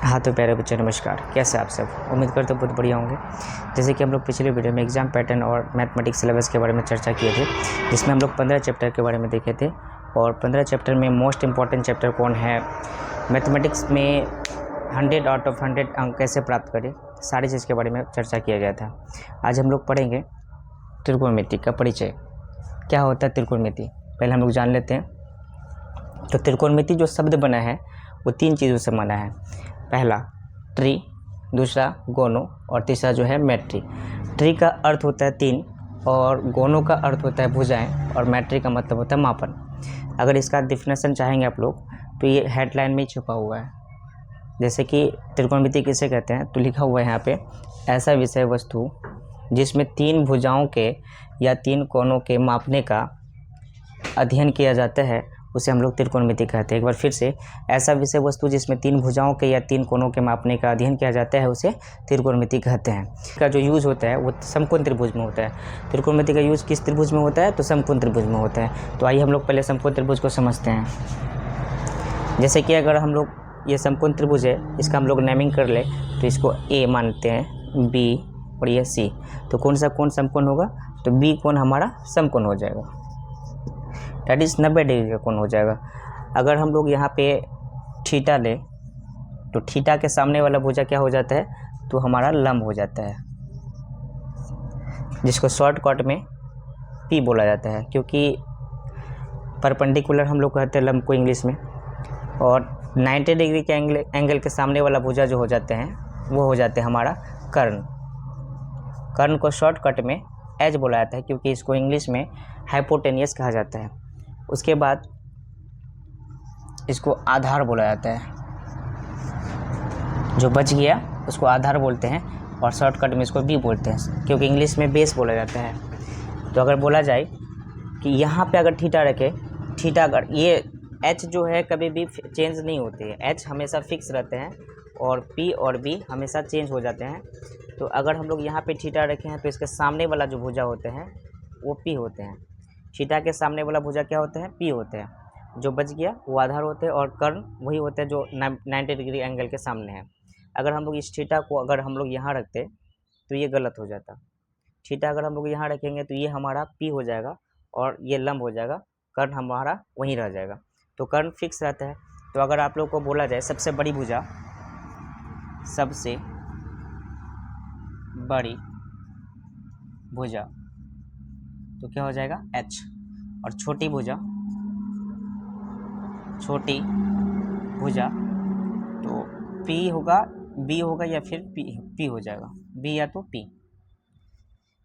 हाँ तो प्यारे बच्चे नमस्कार, कैसे आप सब। उम्मीद करते बहुत बढ़िया होंगे। जैसे कि हम लोग पिछले वीडियो में एग्जाम पैटर्न और मैथमेटिक्स सिलेबस के बारे में चर्चा किए थे, जिसमें हम लोग 15 चैप्टर के बारे में देखे थे। और 15 चैप्टर में मोस्ट इंपॉर्टेंट चैप्टर कौन है, मैथमेटिक्स में 100 आउट ऑफ 100 अंक कैसे प्राप्त करें, सारी चीज़ के बारे में चर्चा किया गया था। आज हम लोग पढ़ेंगे त्रिकोणमिति का परिचय। क्या होता है त्रिकोणमिति, पहले हम लोग जान लेते हैं। तो त्रिकोणमिति जो शब्द बना है वो 3 चीज़ों से बना है। पहला ट्री, दूसरा गोनो और तीसरा जो है मैट्री। ट्री का अर्थ होता है 3 और गोनो का अर्थ होता है भुजाएं और मैट्री का मतलब होता है मापन। अगर इसका डिफिनेशन चाहेंगे आप लोग तो ये हेडलाइन में ही छुपा हुआ है। जैसे कि त्रिकोणमिति किसे कहते हैं, तो लिखा हुआ है यहाँ पे, ऐसा विषय वस्तु जिसमें 3 भुजाओं के या 3 कोनों के मापने का अध्ययन किया जाता है उसे हम लोग त्रिकोणमिति कहते हैं। एक बार फिर से, ऐसा विषय वस्तु जिसमें 3 भुजाओं के या 3 कोनों के मापने का अध्ययन किया जाता है उसे त्रिकोणमिति कहते हैं। इसका जो यूज़ होता है वो समकोण त्रिभुज में होता है। त्रिकोणमिति का यूज़ किस त्रिभुज में होता है, तो समकोण त्रिभुज में होता है। तो आइए हम लोग पहले समकोण त्रिभुज को समझते हैं। जैसे कि अगर हम लोग ये समकोण त्रिभुज है, इसका हम लोग नेमिंग कर ले तो इसको ए मानते हैं, बी और ये सी। तो कौन सा कोण समकोण होगा, तो बी कोण हमारा समकोण हो जाएगा, दैट इज़ 90 डिग्री का कोण हो जाएगा। अगर हम लोग यहाँ पे थीटा ले तो थीटा के सामने वाला भुजा क्या हो जाता है, तो हमारा लंब हो जाता है, जिसको शॉर्टकट में पी बोला जाता है, क्योंकि परपेंडिकुलर हम लोग कहते हैं लंब को इंग्लिश में। और 90 डिग्री के एंगल के सामने वाला भुजा जो हो जाते हैं वो हो जाते हैं हमारा कर्ण। कर्ण को शॉर्टकट में एज बोला जाता है, क्योंकि इसको इंग्लिश में हाइपोटेनियस कहा जाता है। उसके बाद इसको आधार बोला जाता है, जो बच गया उसको आधार बोलते हैं, और शॉर्टकट में इसको बी बोलते हैं, क्योंकि इंग्लिश में बेस बोला जाता है। तो अगर बोला जाए कि यहाँ पे अगर थीटा रखे, थीटा अगर ये एच जो है कभी भी चेंज नहीं होती है, एच हमेशा फिक्स रहते हैं और पी और बी हमेशा चेंज हो जाते हैं। तो अगर हम लोग यहाँ पे थीटा रखे हैं तो इसके सामने वाला जो भुजा होते हैं वो पी होते हैं। थीटा के सामने वाला भुजा क्या होते हैं, पी होते हैं। जो बच गया वो आधार होते हैं, और कर्ण वही होते हैं जो 90 डिग्री एंगल के सामने है। अगर हम लोग इस थीटा को अगर हम लोग यहाँ रखते तो ये गलत हो जाता। थीटा अगर हम लोग यहाँ रखेंगे तो ये हमारा पी हो जाएगा और ये लंब हो जाएगा, कर्ण हमारा वहीं रह जाएगा। तो कर्ण फिक्स रहता है। तो अगर आप लोग को बोला जाए सबसे बड़ी भुजा, सबसे बड़ी भुजा, तो क्या हो जाएगा एच। और छोटी भुजा, छोटी भुजा तो पी होगा, बी होगा या फिर पी हो जाएगा, बी या तो पी।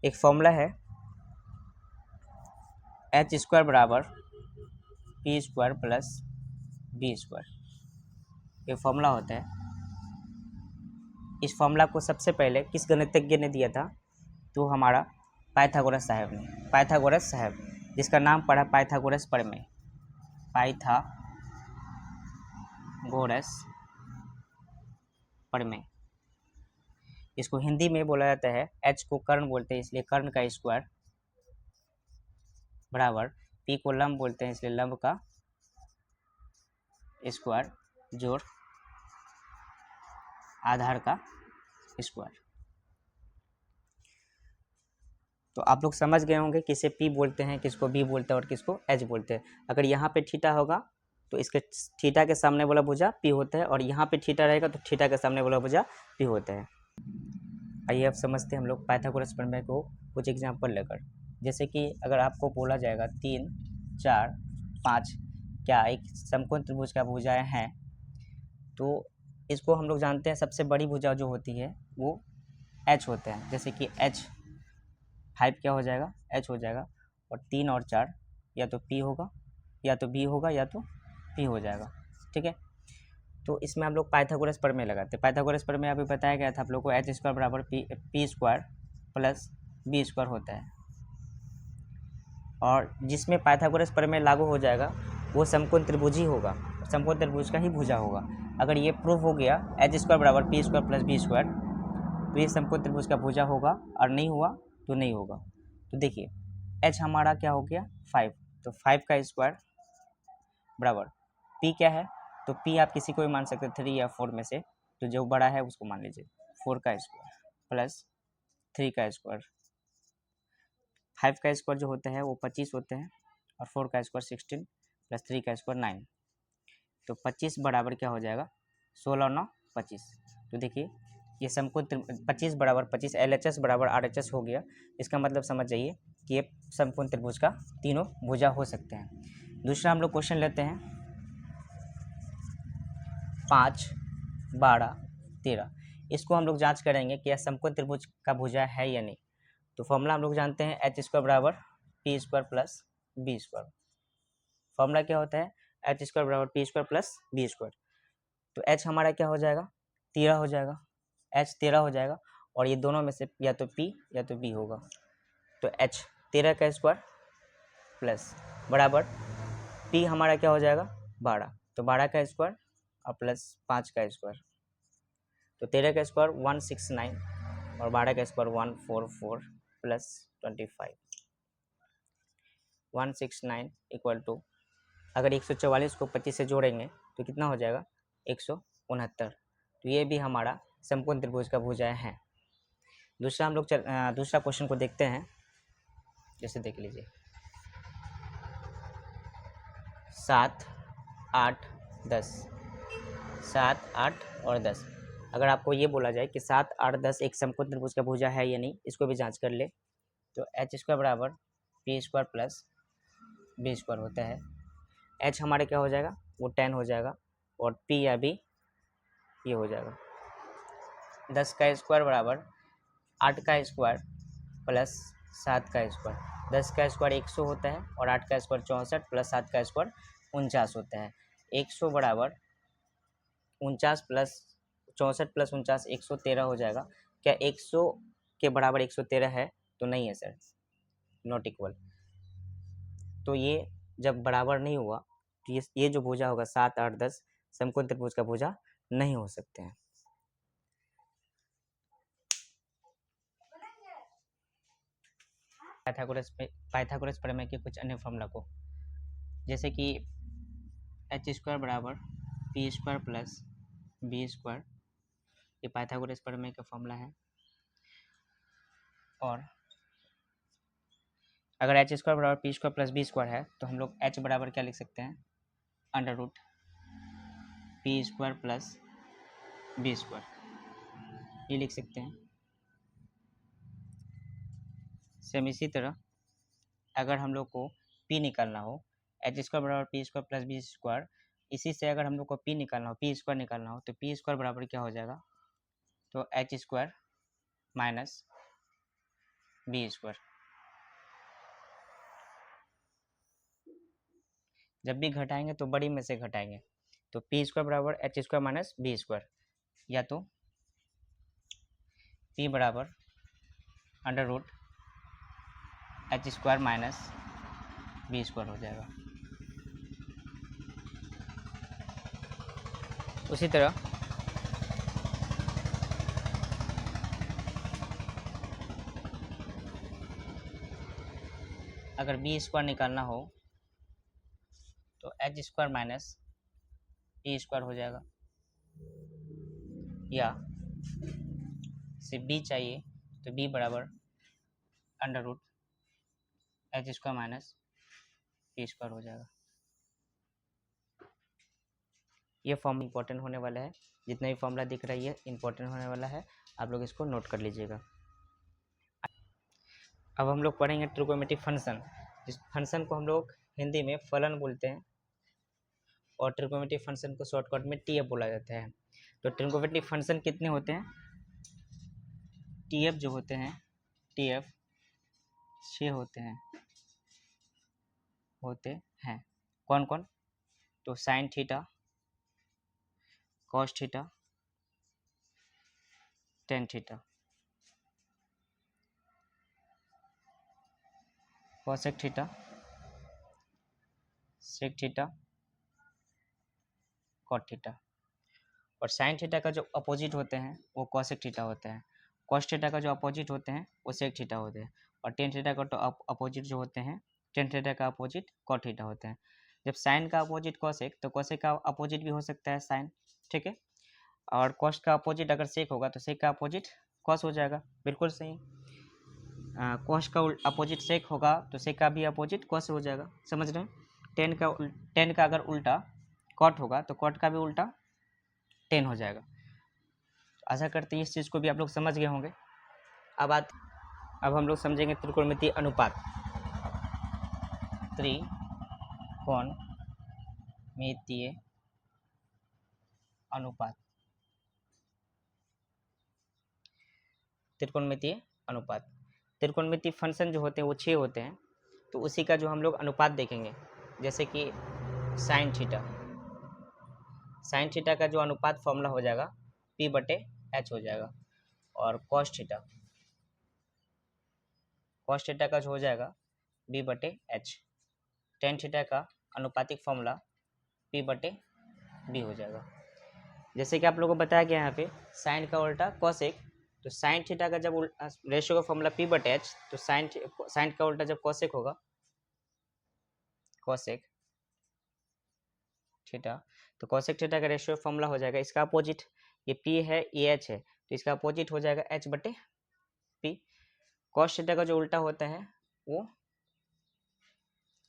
एक फॉर्मूला है, एच स्क्वायर बराबर P square plus B square, ये फॉर्मूला होता है। इस फॉर्मूला को सबसे पहले किस गणितज्ञ ने दिया था, तो हमारा पाइथागोरस साहब ने। पाइथागोरस साहब, जिसका नाम पड़ा पाइथागोरस प्रमेय, पाइथागोरस प्रमेय। इसको हिंदी में बोला जाता है, एच को कर्ण बोलते हैं इसलिए कर्ण का स्क्वायर बराबर, पी को लंब बोलते हैं इसलिए लंब का स्क्वायर जोड़ आधार का स्क्वायर। तो आप लोग समझ गए होंगे किसे पी बोलते हैं, किसको बी बोलते हैं और किसको एच बोलते हैं। अगर यहाँ पे थीटा होगा तो इसके थीटा के सामने वाला भुजा पी होता है, और यहाँ पे थीटा रहेगा तो थीटा के सामने वाला भुजा पी होता है। आइए अब समझते हैं हम लोग पाइथागोरस प्रमेय को कुछ एग्जाम्पल लेकर। जैसे कि अगर आपको बोला जाएगा 3, 4, 5 क्या एक समकोण त्रिभुज का भुजाएं हैं, तो इसको हम लोग जानते हैं सबसे बड़ी भुजा जो होती है वो एच होते हैं। जैसे कि एच 5 क्या हो जाएगा, एच हो जाएगा, और 3 और 4 या तो पी होगा या तो बी होगा या तो पी हो जाएगा, ठीक है। तो इसमें हम लोग पाइथागोरस प्रमेय लगाते हैं। पाइथागोरस प्रमेय अभी बताया गया था आप लोग को, एच स्क्वायर बराबर P square plus B square होता है। और जिसमें पाइथागोरस प्रमेय लागू हो जाएगा वो समकोण त्रिभुज ही होगा, समकोण त्रिभुज का ही भुजा होगा। अगर ये प्रूफ हो गया एच स्क्वायर बराबर P square plus B square, तो ये समकोण त्रिभुज का भुजा होगा, और नहीं हुआ तो नहीं होगा। तो देखिए एच हमारा क्या हो गया 5, तो 5 का स्क्वायर बराबर पी क्या है, तो पी आप किसी को भी मान सकते हैं 3 या 4 में से, तो जो बड़ा है उसको मान लीजिए 4 का स्क्वायर प्लस 3 का स्क्वायर, 5 का स्क्वायर जो होता है वो 25 होते हैं और 4 का स्क्वायर 16 प्लस 3 का स्क्वायर 9, तो 25 बराबर क्या हो जाएगा 16 9 25। तो देखिए ये समकोण 25 बराबर 25 LHS बराबर RHS हो गया। इसका मतलब समझ जाइए कि ये समकोण त्रिभुज का तीनों भुजा हो सकते हैं। दूसरा हम लोग क्वेश्चन लेते हैं 5 12 13। इसको हम लोग जांच करेंगे कि यह समकोण त्रिभुज का भुजा है या नहीं। तो फॉर्मूला हम लोग जानते हैं एच स्क्वायर बराबर P square plus B square. Formula क्या होता है एच स्क्वायर बराबर P square plus B square. तो एच हमारा क्या हो जाएगा 13 हो जाएगा, एच 13 हो जाएगा और ये दोनों में से या तो पी या तो बी होगा। तो एच 13 का स्क्वायर प्लस बराबर पी हमारा क्या हो जाएगा 12, तो 12 का स्क्वायर और प्लस 5 का स्क्वायर, तो 13 का स्क्वायर 169 और 12 का स्क्वायर 144 प्लस 25। 169 इक्वल टू अगर 144 को 25 से जोड़ेंगे तो कितना हो जाएगा 169। तो ये भी हमारा समकोण त्रिभुज का भुजा है। दूसरा हम लोग दूसरा क्वेश्चन को देखते हैं। जैसे देख लीजिए 7 8 10, 7 8 और 10। अगर आपको ये बोला जाए कि 7 8 10 एक समकोण त्रिभुज का भुजा है या नहीं, इसको भी जांच कर ले। तो एच स्क्वायर बराबर P square plus B square होता है। एच हमारे क्या हो जाएगा वो 10 हो जाएगा और पी या बी ये हो जाएगा। 10 का स्क्वायर बराबर 8 का स्क्वायर प्लस 7 का स्क्वायर। 10 का स्क्वायर 100 होता है और 8 का स्क्वायर 64 प्लस 7 का स्क्वायर 49 होता है। 100 बराबर 49 प्लस 64 प्लस 49 113 हो जाएगा। क्या 100 के बराबर 113 है? तो नहीं है सर, नॉट इक्वल। तो ये जब बराबर नहीं हुआ तो ये जो भुजा होगा 7 8 10 समकोण त्रिभुज का भुजा नहीं हो सकते हैं। पाइथागोरस प्रमेय के कुछ अन्य फॉर्मूला को, जैसे कि एच स्क्वायर बराबर P square plus B square, ये पाइथागोरस प्रमेय का फॉर्मूला है। और अगर एच स्क्वायर बराबर P square plus B square है तो हम लोग एच बराबर क्या लिख सकते हैं under root P square plus B square, ये लिख सकते हैं। सेम इसी तरह अगर हम लोग को पी निकालना हो, एच स्क्वायर बराबर P square plus B square, इसी से अगर हम लोग को पी निकालना हो, पी स्क्वायर निकालना हो, तो पी स्क्वायर बराबर क्या हो जाएगा तो H square minus B square. जब भी घटाएंगे तो बड़ी में से घटाएंगे, तो पी स्क्वायर बराबर H square minus B square, या तो पी बराबर under root H square minus B square हो जाएगा। उसी तरह अगर बी स्क्वायर निकालना हो तो H square minus A square हो जाएगा, या सिर्फ बी चाहिए तो बी बराबर under root H square minus A square हो जाएगा। ये फॉर्म इंपॉर्टेंट होने वाला है, जितना भी फॉर्मूला दिख रही है इंपॉर्टेंट होने वाला है, आप लोग इसको नोट कर लीजिएगा। अब हम लोग पढ़ेंगे ट्रिगोनोमेट्रिक फंक्शन, जिस फंक्शन को हम लोग हिंदी में फलन बोलते हैं और ट्रिगोनोमेट्रिक फंक्शन को शॉर्टकट में टीएफ बोला जाता है। तो ट्रिगोनोमेट्रिक फंक्शन कितने होते हैं, टीएफ जो होते हैं टीएफ 6 होते हैं। कौन कौन, तो sine theta, cos theta, tan theta, cosec theta, sec theta, cot theta. और साइन थीटा का जो अपोजिट होते हैं वो कोसेक थीटा होते हैं। कॉस थीटा का जो अपोजिट होते हैं वो सेक थीटा होते हैं। और टेन थीटा का तो अपोजिट जो होते हैं, टेन थीटा का अपोजिट कॉट थीटा होते हैं। जब साइन का अपोजिट कोसेक, तो कोसेक का अपोजिट भी हो सकता है साइन, ठीक है। और कॉस्ट का अपोजिट अगर सेक होगा तो सेक का अपोजिट कॉस हो जाएगा, बिल्कुल सही। कॉस्ट का अपोजिट सेक होगा तो सेक का भी अपोजिट कॉस हो जाएगा, समझ रहे हैं। टेन का अगर उल्टा कॉट होगा तो कॉट का भी उल्टा टेन हो जाएगा। आशा करते हैं इस चीज़ को भी आप लोग समझ गए होंगे। अब हम लोग समझेंगे त्रिकोणमितीय अनुपात। त्रिकोणमितीय अनुपात, त्रिकोणमितीय अनुपात। त्रिकोणमितीय फंक्शन जो होते हैं वो 6 होते हैं, तो उसी का जो हम लोग अनुपात देखेंगे, जैसे कि साइन थीटा। साइन थीटा का जो अनुपात फॉर्मूला हो जाएगा P/H हो जाएगा। और कॉस थीटा का जो हो जाएगा B/H। टेन थीटा का अनुपातिक फॉर्मूला P/B हो जाएगा। जैसे कि आप लोगों को बताया गया यहाँ पे साइन का उल्टा कॉसेक, तो साइन थीटा का जब रेशियो का फॉर्मूला P/H, तो साइन का उल्टा जब कॉसेक होगा, कॉसेक थीटा, तो कॉसेक थीटा का रेशियो फॉर्मूला हो जाएगा, इसका अपोजिट, ये P है ये H है, तो इसका अपोजिट हो जाएगा H/P। कॉस थीटा का जो उल्टा होता है वो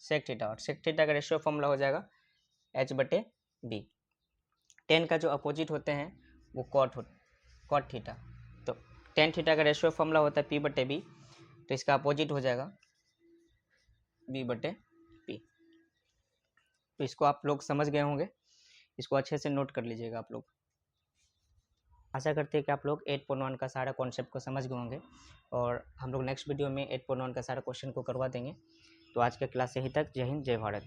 सेक थीटा, और सेक थीटा का रेशियो फॉर्मूला हो जाएगा H/B। टेन का जो अपोजिट होते हैं वो कॉट थीटा, तो टेन थीटा का रेशियो फॉर्मूला होता है P/B, तो इसका अपोजिट हो जाएगा B/P। तो इसको आप लोग समझ गए होंगे, इसको अच्छे से नोट कर लीजिएगा आप लोग। आशा करते हैं कि आप लोग 8.1 का सारा कॉन्सेप्ट को समझ गए होंगे, और हम लोग नेक्स्ट वीडियो में 8.1 का सारा क्वेश्चन को करवा देंगे। तो आज के क्लास यहीं तक। जय हिंद, जय भारत।